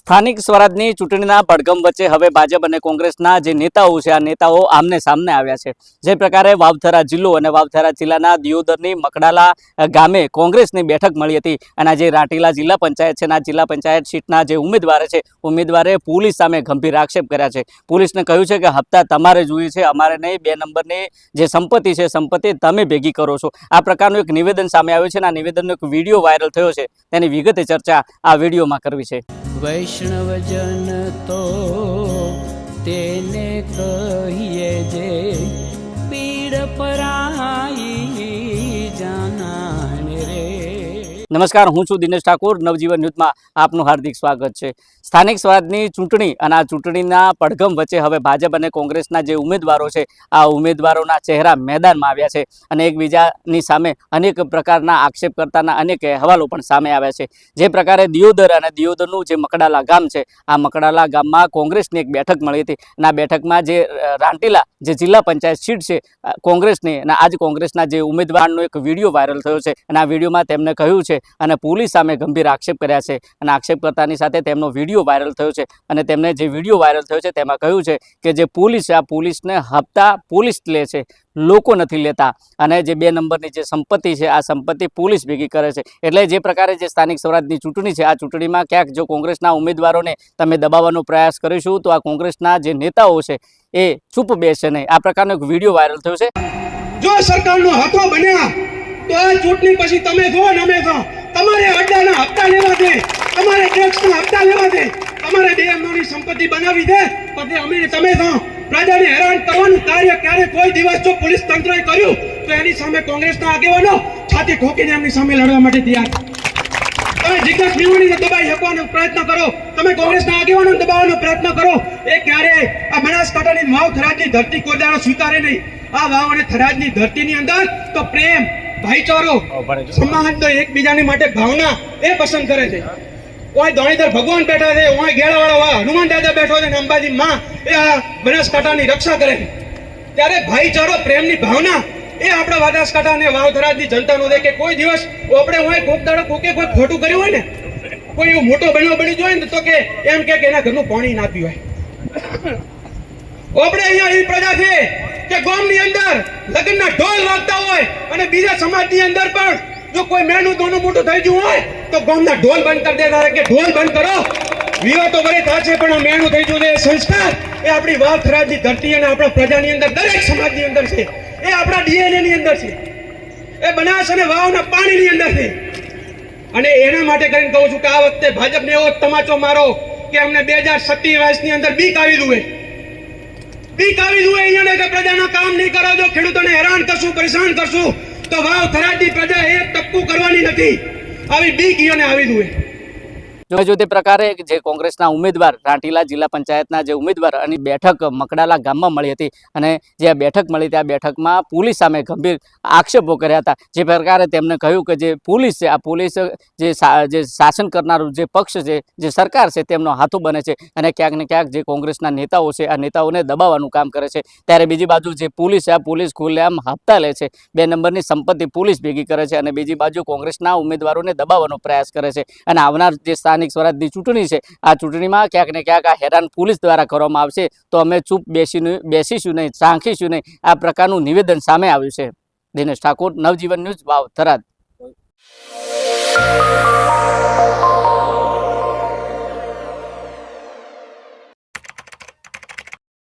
સ્થાનિક સ્વરાજની ચૂંટણીના પડઘમ વચ્ચે હવે ભાજપ અને કોંગ્રેસના જે નેતાઓ છે આ નેતાઓ આમને સામને આવ્યા છે। જે પ્રકારે વાવથરા જિલ્લો અને વાવથરા જિલ્લાના દિયોદરની મકડાલા ગામે કોંગ્રેસની બેઠક મળી હતી અને આજે રાંટીલા જિલ્લા પંચાયત છે, જિલ્લા પંચાયત સીટના જે ઉમેદવાર છે ઉમેદવારે પોલીસ સામે ગંભીર આક્ષેપ કર્યા છે। પોલીસને કહ્યું છે કે હપ્તા તમારે જોઈએ છે, અમારે નહીં, 2 નંબરની જે સંપત્તિ છે સંપત્તિ તમે ભેગી કરો છો। આ પ્રકારનું એક નિવેદન સામે આવ્યું છે અને આ નિવેદનનો એક વિડીયો વાયરલ થયો છે, તેની વિગતે ચર્ચા આ વિડીયોમાં કરવી છે। વૈષ્ણવજન તો તેને કહીએ જે પીડ પરાઈ જાનાને રે। નમસ્કાર, હું છું દિનેશ ઠાકોર। નવજીવન ન્યૂઝમાં આપનું હાર્દિક સ્વાગત છે। સ્થાનિક સ્વરાજની ચૂંટણી અને આ ચૂંટણીના પડઘમ વચ્ચે હવે ભાજપ અને કોંગ્રેસના જે ઉમેદવારો છે આ ઉમેદવારોના ચહેરા મેદાનમાં આવ્યા છે અને એકબીજાની સામે અનેક પ્રકારના આક્ષેપ કરતાના અનેક અહેવાલો પણ સામે આવ્યા છે। જે પ્રકારે દિયોદર અને દિયોદરનું જે મકડાલા ગામ છે આ મકડાલા ગામમાં કોંગ્રેસની એક બેઠક મળી હતી અને આ બેઠકમાં જે રાંટીલા જે જિલ્લા પંચાયત સીટ છે કોંગ્રેસની અને આજ કોંગ્રેસના જે ઉમેદવારનો એક વિડીયો વાયરલ થયો છે અને આ વિડીયોમાં તેમને કહ્યું છે અને પોલીસ સામે ગંભીર આક્ષેપ કર્યા છે અને આક્ષેપ કરતાની સાથે તેમનો વિડીયો વાયરલ થયો છે અને તેમને જે વિડીયો વાયરલ થયો છે તેમાં કહ્યું છે કે જે પોલીસ છે આ પોલીસને હપ્તા પોલીસ લે છે, લોકો નથી લેતા અને જે 2 નંબરની જે સંપત્તિ છે આ સંપત્તિ પોલીસ ભેગી કરે છે। એટલે જે પ્રકારે જે સ્થાનિક સ્વરાજની ચૂંટણી છે આ ચૂંટણીમાં ક્યાંક જો કોંગ્રેસના ઉમેદવારોને તમે દબાવવાનો પ્રયાસ કરીશું તો આ કોંગ્રેસના જે નેતાઓ છે એ ચૂપ બેસે નહીં। આ પ્રકારનો એક વિડીયો વાયરલ થયો છે। જો સરકારનો હાથો બન્યા તો આ ચૂંટણી પછી તમે જો ને અમે જો તમારે અડ્ડાના હપ્તા લેવા દે, તમારે ટેક્સના હપ્તા લેવા દે, તમારે 2 નંબરની સંપત્તિ બનાવી દે, પછી અમે તમે જો પ્રજાને હેરાન કરવાનું કાર્ય ક્યારે કોઈ દિવસ જો પોલીસ તંત્રએ કર્યું તો એની સામે કોંગ્રેસના આગેવાનો છાતી ઠોકીને એમની સામે લડવા માટે તૈયાર। તમે જિજ્ઞાસ મેવાણીને દબાઈ શકવાનો પ્રયત્ન કરો, તમે કોંગ્રેસના આગેવાનોને દબાવવાનો પ્રયત્ન કરો, એ ક્યારે આ બનાસકાંઠાની વાવ થરાદની ધરતી કોઈ દાડો સ્વીકારે નહીં। આ વાવ અને થરાદની ધરતીની અંદર તો પ્રેમ, ભાઈચારો, સમાન તો એકબીજાની માટે ભાવના એ પસંદ કરે છે। કોઈ ધોણીધર ભગવાન બેઠા છે, કોઈ ગેળાવાળો હનુમાન દાદા બેઠો છે, અંબાજી માં એ આ બનાસકાંઠાની રક્ષા કરે છે। ત્યારે ભાઈચારો, પ્રેમની ભાવના એ આપણા બનાસકાંઠા અને વાવથરાજની જનતાનો છે કે કોઈ દિવસ આપણે હોય કોક દાડો કોકે કોઈ ખોટું કર્યું હોય ને, કોઈ એવો મોટો બનાવ બની જાય ને તો કે એમ કે એના ઘરનું પાણી ના પીવાય। આપણે અહીંયા એવી પ્રજા છે કે ગામની અંદર લગ્નના ઢોલ વાગતા હોય અને બીજા સમાજની અંદર પણ જો કોઈ મેનું દોનું મોટું થઈ ગયું હોય તો ગામના ઢોલ બંધ કરી દેતા કે ઢોલ બંધ કરો, વિવાહ તો ભલે થશે પણ આ મેનું થઈ ગયું છે। એ સંસ્કાર એ આપણી વાવ થરાદની ધરતી અને આપણા પ્રજાની અંદર દરેક સમાજની અંદર છે, એ આપણા ડીએનએ ની અંદર છે, એ બનાસ અને વાવના પાણીની અંદર છે। અને એના માટે કરીને કહું છું કે આ વખતે ભાજપને એવો તમાચો મારો કે અમને 2027 ની અંદર બીક આવી દુએ, બીક આવી દુએ અહીંયા કે પ્રજાના કામ નહીં કરો, જો ખેડૂતોને હેરાન કરશું, પરેશાન કરશું તો વાવ થરાદની પ્રજા એક ટપકું કરવાની નથી। આવી બીક અહીંયા આવી દુએ। જો તે પ્રકારે જે કોંગ્રેસના ઉમેદવાર રાંટીલા જિલ્લા પંચાયતના જે ઉમેદવાર અને બેઠક મકડાલા ગામમાં મળી હતી અને જે આ બેઠક મળી ત્યાં બેઠકમાં પોલીસ સામે ગંભીર આક્ષેપો કર્યા હતા। જે પ્રકારે તેમણે કહ્યું કે જે પોલીસ છે આ પોલીસ જે શાસન કરનારું જે પક્ષ છે, જે સરકાર છે તેમનો હાથો બને છે અને ક્યાંક ને ક્યાંક જે કોંગ્રેસના નેતાઓ છે આ નેતાઓને દબાવવાનું કામ કરે છે। ત્યારે બીજી બાજુ જે પોલીસ છે આ પોલીસ ખુલ્લેઆમ હપ્તા લે છે, 2 નંબરની સંપત્તિ પોલીસ ભેગી કરે છે અને બીજી બાજુ કોંગ્રેસના ઉમેદવારોને દબાવવાનો પ્રયાસ કરે છે અને આવનાર જે સ્થાનિક સ્વરાજની ચૂંટણી છે આ ચૂંટણીમાં ક્યાંક ને ક્યાંક આ હેરાન પોલીસ દ્વારા કરવામાં આવશે તો અમે ચૂપ બેસીશું નહીં, સાંખીશું નહીં। આ પ્રકારનું નિવેદન સામે આવ્યું છે। દિનેશ ઠાકોર, નવજીવન ન્યૂઝ, વાવ થરાદ।